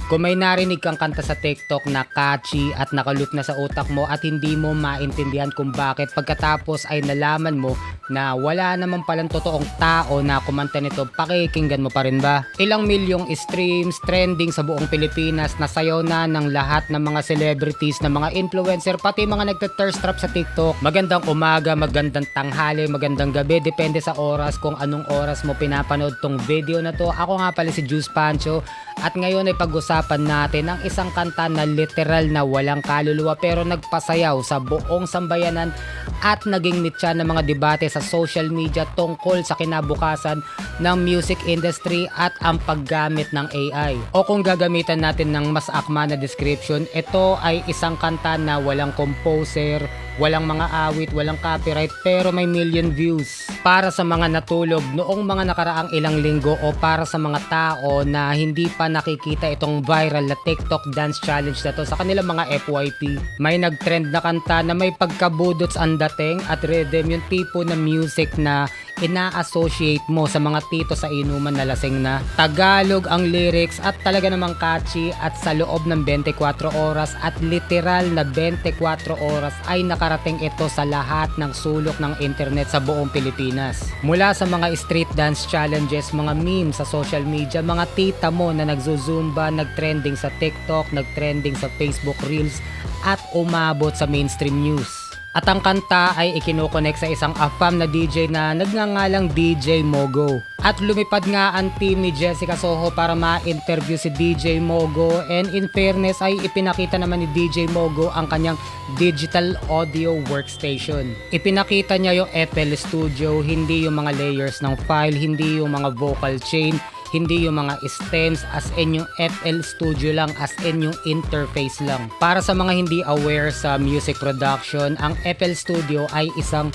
Kung may narinig kang kanta sa TikTok na catchy at nakaloop na sa utak mo at hindi mo maintindihan kung bakit, pagkatapos ay nalaman mo na wala naman palang totoong tao na kumanta nito, pakikinggan mo pa rin ba? Ilang milyong streams, trending sa buong Pilipinas, nasayaw na ng lahat ng mga celebrities, ng mga influencer, pati mga nagte-thirst trap sa TikTok. Magandang umaga, magandang tanghali, magandang gabi, depende sa oras kung anong oras mo pinapanood tong video na to. Ako nga pala si Juice Pancho at ngayon ay pag-usapan natin ang isang kanta na literal na walang kaluluwa pero nagpasayaw sa buong sambayanan at naging mitya ng mga debate sa social media tungkol sa kinabukasan ng music industry at ang paggamit ng AI. O kung gagamitan natin ng mas akma na description, ito ay isang kanta na walang composer, walang mga awit, walang copyright pero may million views. Para sa mga natulog noong mga nakaraang ilang linggo o para sa mga tao na hindi pa nakikita itong viral na TikTok dance challenge na to sa kanilang mga FYP. May nagtrend na kanta na may pagkabudots ang dating at rhythm, yung tipo na music na ina-associate mo sa mga tito sa inuman na lasing na. Tagalog ang lyrics at talaga namang catchy at sa loob ng 24 oras at literal na 24 oras ay nakarating ito sa lahat ng sulok ng internet sa buong Pilipinas. Mula sa mga street dance challenges, mga memes sa social media, mga tita mo na nagzuzumba, nagtrending sa TikTok, nagtrending sa Facebook Reels at umabot sa mainstream news. At ang kanta ay ikinukonek sa isang AFAM na DJ na nagngangalang DJ Mogo. At lumipad nga ang team ni Jessica Soho para ma-interview si DJ Mogo, and in fairness ay ipinakita naman ni DJ Mogo ang kanyang digital audio workstation. Ipinakita niya yung FL Studio, hindi yung mga layers ng file, hindi yung mga vocal chain, hindi yung mga stems as in yung FL Studio lang, as in yung interface lang. Para sa mga hindi aware sa music production, ang FL Studio ay isang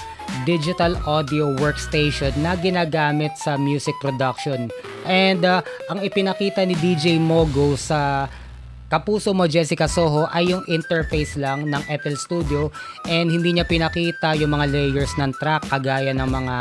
digital audio workstation na ginagamit sa music production. And ang ipinakita ni DJ Mogo sa kapuso mo Jessica Soho ay yung interface lang ng FL Studio, and hindi niya pinakita yung mga layers ng track kagaya ng mga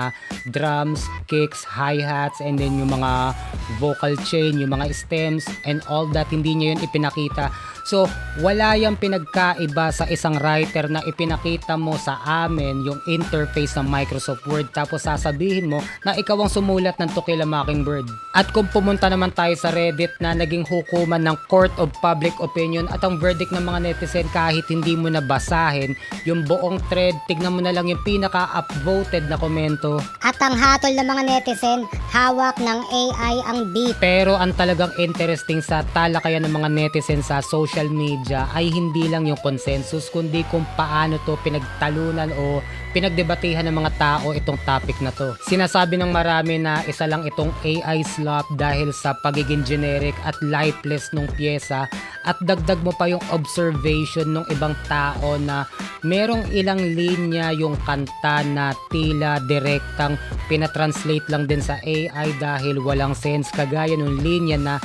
drums, kicks, hi-hats, and then yung mga vocal chain, yung mga stems and all that, hindi niya yun ipinakita. So wala yung pinagkaiba sa isang writer na ipinakita mo sa amin yung interface ng Microsoft Word tapos sasabihin mo na ikaw ang sumulat ng To Kill a Mockingbird. At kung pumunta naman tayo sa Reddit na naging hukuman ng Court of Public Opinion at ang verdict ng mga netizen, kahit hindi mo na basahin yung buong thread, tignan mo na lang yung pinaka-upvoted na komento. At ang hatol ng mga netizen, hawak ng AI ang beat. Pero ang talagang interesting sa talakayan ng mga netizen sa social media ay hindi lang yung consensus kundi kung paano to pinagtalunan o pinagdebatehan ng mga tao itong topic na to. Sinasabi ng marami na isa lang itong AI slap dahil sa pagiging generic at lifeless nung pyesa, at dagdag mo pa yung observation ng ibang tao na merong ilang linya yung kanta na tila direktang pinatranslate lang din sa AI dahil walang sense, kagaya nung linya na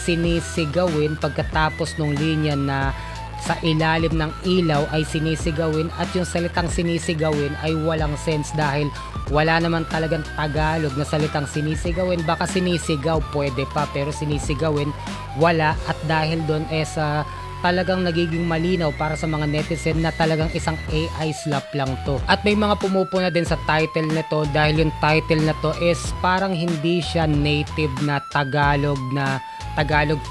sinisigawin pagkatapos nung linya na sa ilalim ng ilaw ay sinisigawin, at yung salitang sinisigawin ay walang sense dahil wala naman talagang Tagalog na salitang sinisigawin. Baka sinisigaw pwede pa pero sinisigawin wala, at dahil doon sa talagang nagiging malinaw para sa mga netizen na talagang isang AI slap lang to. At may mga pumupuna din sa title nito dahil yung title na to is parang hindi siya native na Tagalog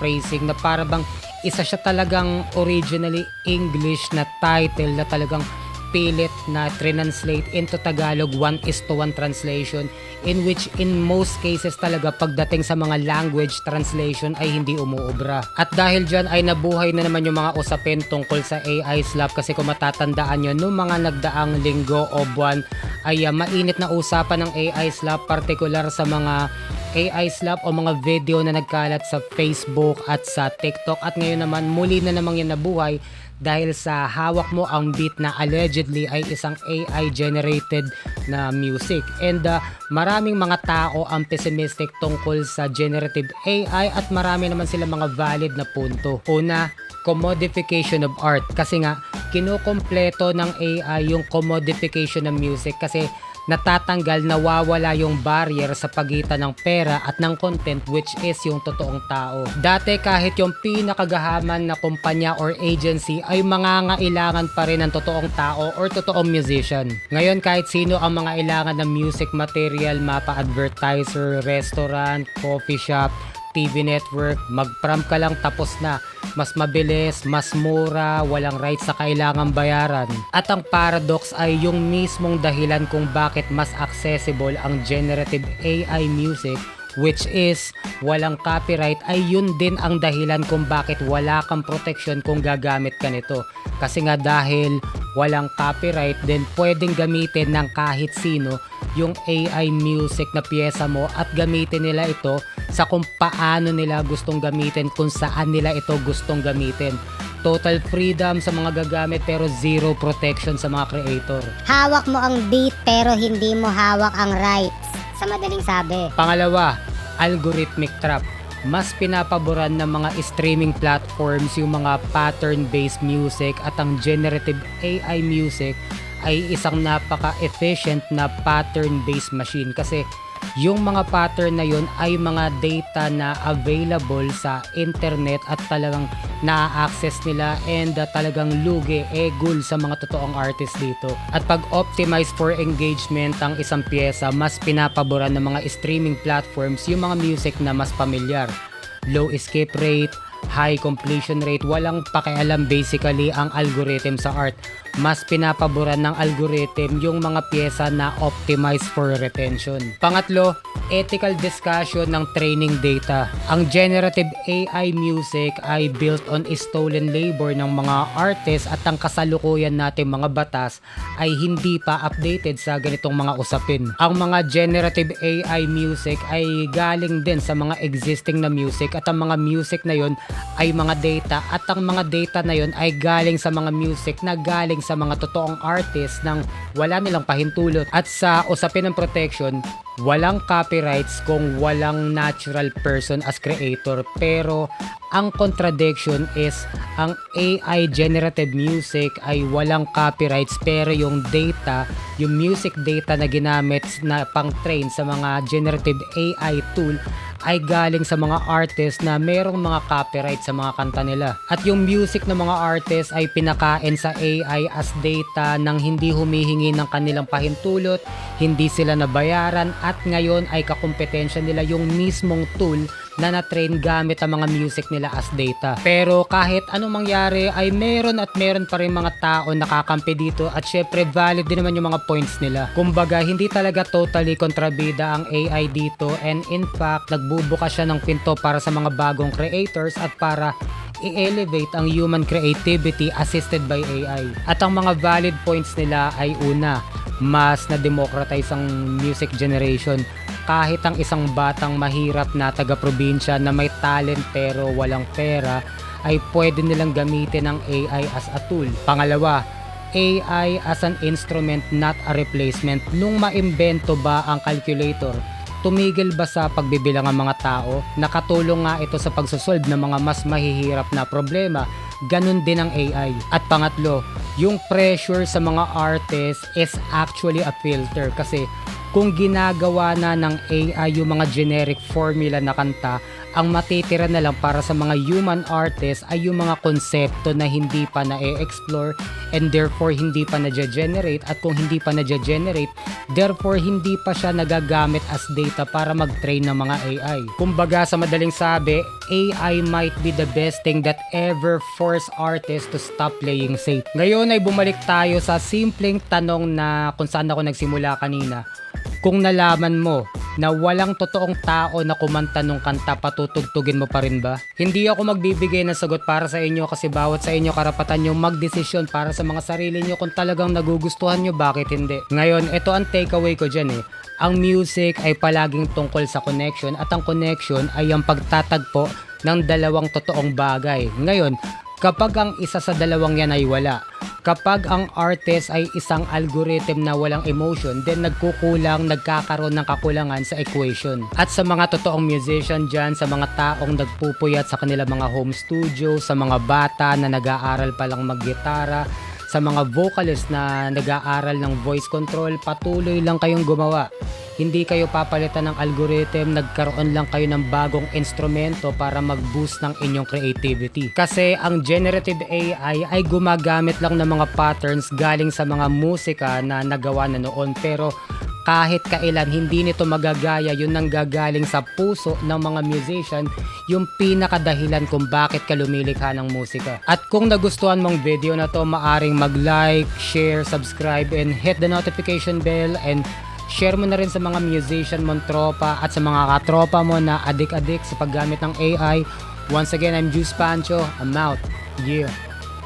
phrasing, na para bang isa siya talagang originally English na title na talagang pilit na translate into Tagalog 1:1 translation, in which in most cases talaga pagdating sa mga language translation ay hindi umuobra. At dahil dyan ay nabuhay na naman yung mga usapin tungkol sa AI slap, kasi kung matatandaan nyo nung mga nagdaang linggo o buwan ay mainit na usapan ng AI slap, partikular sa mga AI slap o mga video na nagkalat sa Facebook at sa TikTok. At ngayon naman muli na namang yan nabuhay dahil sa hawak mo ang beat na allegedly ay isang AI generated na music. And maraming mga tao ang pessimistic tungkol sa generative AI at marami naman sila mga valid na punto. Una, commodification of art, kasi nga kinukompleto ng AI yung commodification ng music, kasi natatanggal, nawawala yung barrier sa pagitan ng pera at ng content, which is yung totoong tao. Dati kahit yung pinakagahaman na kumpanya or agency ay mangangailangan pa rin ng totoong tao or totoong musician. Ngayon kahit sino ang mga ilangan ng music material, mapa-advertiser, restaurant, coffee shop, TV network, mag-prom ka lang tapos na. Mas mabilis, mas mura, walang rights sa kailangang bayaran. At ang paradox ay yung mismong dahilan kung bakit mas accessible ang generative AI music, which is walang copyright, ay yun din ang dahilan kung bakit wala kang protection kung gagamit ka nito. Kasi nga dahil walang copyright, then pwedeng gamitin ng kahit sino yung AI music na piyesa mo at gamitin nila ito sa kung paano nila gustong gamitin, kung saan nila ito gustong gamitin. Total freedom sa mga gagamit pero zero protection sa mga creator. Hawak mo ang beat pero hindi mo hawak ang rights. Sa madaling sabi. Pangalawa, algorithmic trap. Mas pinapaboran ng mga streaming platforms yung mga pattern-based music at ang generative AI music ay isang napaka-efficient na pattern-based machine kasi yung mga pattern na yun ay mga data na available sa internet at talagang na-access nila and talagang lugi, gul sa mga totoong artist dito. At pag optimize for engagement ang isang pyesa, mas pinapaboran ng mga streaming platforms yung mga music na mas pamilyar. Low escape rate, high completion rate, walang pakialam basically ang algorithm sa art. Mas pinapaboran ng algorithm yung mga pyesa na optimize for retention. Pangatlo, ethical discussion ng training data. Ang generative AI music ay built on stolen labor ng mga artists at ang kasalukuyan natin mga batas ay hindi pa updated sa ganitong mga usapin. Ang mga generative AI music ay galing din sa mga existing na music at ang mga music na yon ay mga data at ang mga data na yon ay galing sa mga music na galing sa mga totoong artists nang wala nilang pahintulot. At sa usapin ng protection, walang copyrights kung walang natural person as creator, pero ang contradiction is ang AI generative music ay walang copyrights pero yung data, yung music data na ginamit na pang-train sa mga generative AI tool ay galing sa mga artist na merong mga copyright sa mga kanta nila. At yung music ng mga artist ay pinakain sa AI as data nang hindi humihingi ng kanilang pahintulot, hindi sila nabayaran at ngayon ay kakumpetensya nila yung mismong tool na na-train gamit ang mga music nila as data. Pero kahit anong mangyari ay meron pa rin mga tao nakakampi dito at syempre valid din naman yung mga points nila. Kumbaga hindi talaga totally kontrabida ang AI dito and in fact nagbubuka siya ng pinto para sa mga bagong creators at para i-elevate ang human creativity assisted by AI. At ang mga valid points nila ay una, mas na-democratize ang music generation. Kahit ang isang batang mahirap na taga-probinsya na may talent pero walang pera ay pwede nilang gamitin ang AI as a tool. Pangalawa, AI as an instrument not a replacement. Nung maimbento ba ang calculator, tumigil ba sa pagbibilang ang mga tao? Nakatulong nga ito sa pagsosolve ng mga mas mahihirap na problema. Ganun din ang AI. At pangatlo, yung pressure sa mga artists is actually a filter kasi kung ginagawa na ng AI yung mga generic formula na kanta, ang matitira na lang para sa mga human artists ay yung mga konsepto na hindi pa na-explore and therefore hindi pa na-generate, at kung hindi pa na-generate, therefore hindi pa siya nagagamit as data para mag-train ng mga AI. Kumbaga sa madaling sabi, AI might be the best thing that ever forced artists to stop playing safe. Ngayon ay bumalik tayo sa simpleng tanong na kung saan ako nagsimula kanina. Kung nalaman mo na walang totoong tao na kumanta nung kanta, patutugtugin mo pa rin ba? Hindi ako magbibigay ng sagot para sa inyo kasi bawat sa inyo karapatan nyo magdesisyon para sa mga sarili nyo kung talagang nagugustuhan nyo, bakit hindi. Ngayon, ito ang takeaway ko dyan Ang music ay palaging tungkol sa connection at ang connection ay ang pagtatagpo ng dalawang totoong bagay. Ngayon, kapag ang isa sa dalawang yan ay wala, kapag ang artist ay isang algorithm na walang emotion, then nagkakaroon ng kakulangan sa equation. At sa mga totoong musician dyan, sa mga taong nagpupuyat sa kanilang mga home studio, sa mga bata na nag-aaral pa lang maggitara, sa sa mga vocalist na nag-aaral ng voice control, patuloy lang kayong gumawa. Hindi kayo papalitan ng algorithm, nagkaroon lang kayo ng bagong instrumento para mag-boost ng inyong creativity. Kasi ang generative AI ay gumagamit lang ng mga patterns galing sa mga musika na nagawa na noon, pero kahit kailan hindi nito magagaya yun nang gagaling sa puso ng mga musician, yung pinakadahilan kung bakit ka lumilikha ng musika. At kung nagustuhan mong video na to, maaring mag-like, share, subscribe, and hit the notification bell, and share mo na rin sa mga musician mong tropa at sa mga katropa mo na adik-adik sa paggamit ng AI. Once again, I'm Juice Pancho. I'm out. Yeah.